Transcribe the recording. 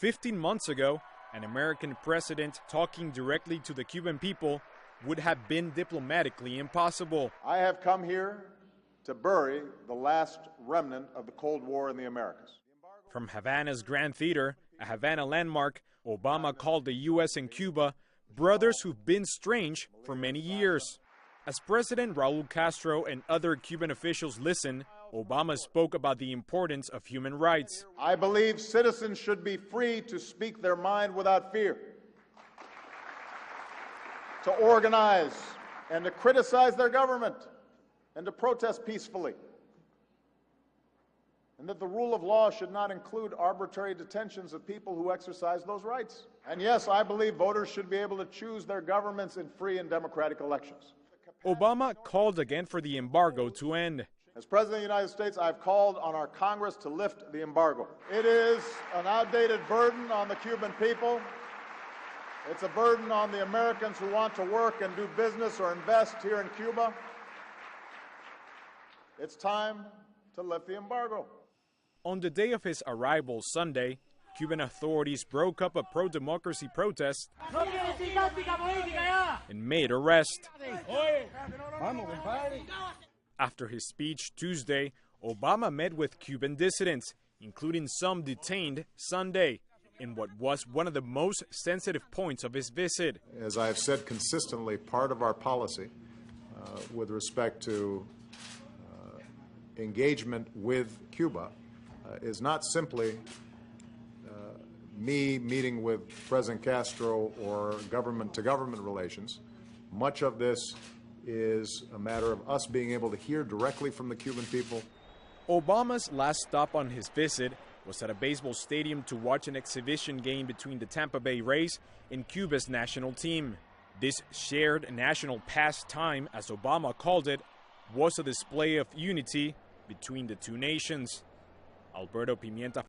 15 months ago, an American president talking directly to the Cuban people would have been diplomatically impossible. I have come here to bury the last remnant of the Cold War in the Americas. From Havana's Grand Theater, a Havana landmark, Obama called the U.S. and Cuba brothers who've been strange for many years. As President Raul Castro and other Cuban officials listened, Obama spoke about the importance of human rights. I believe citizens should be free to speak their mind without fear, to organize and to criticize their government and to protest peacefully, and that the rule of law should not include arbitrary detentions of people who exercise those rights. And yes, I believe voters should be able to choose their governments in free and democratic elections. Obama called again for the embargo to end. As President of the United States, I've called on our Congress to lift the embargo. It is an outdated burden on the Cuban people. It's a burden on the Americans who want to work and do business or invest here in Cuba. It's time to lift the embargo. On the day of his arrival Sunday, Cuban authorities broke up a pro-democracy protest and made arrest. After his speech Tuesday, Obama met with Cuban dissidents, including some detained Sunday, in what was one of the most sensitive points of his visit. As I have said consistently, part of our policy with respect to engagement with Cuba is not simply me meeting with President Castro or government-to-government relations. Much of this is a matter of us being able to hear directly from the Cuban people. Obama's last stop on his visit was at a baseball stadium to watch an exhibition game between the Tampa Bay Rays and Cuba's national team. This shared national pastime, as Obama called it, was a display of unity between the two nations. Alberto Pimienta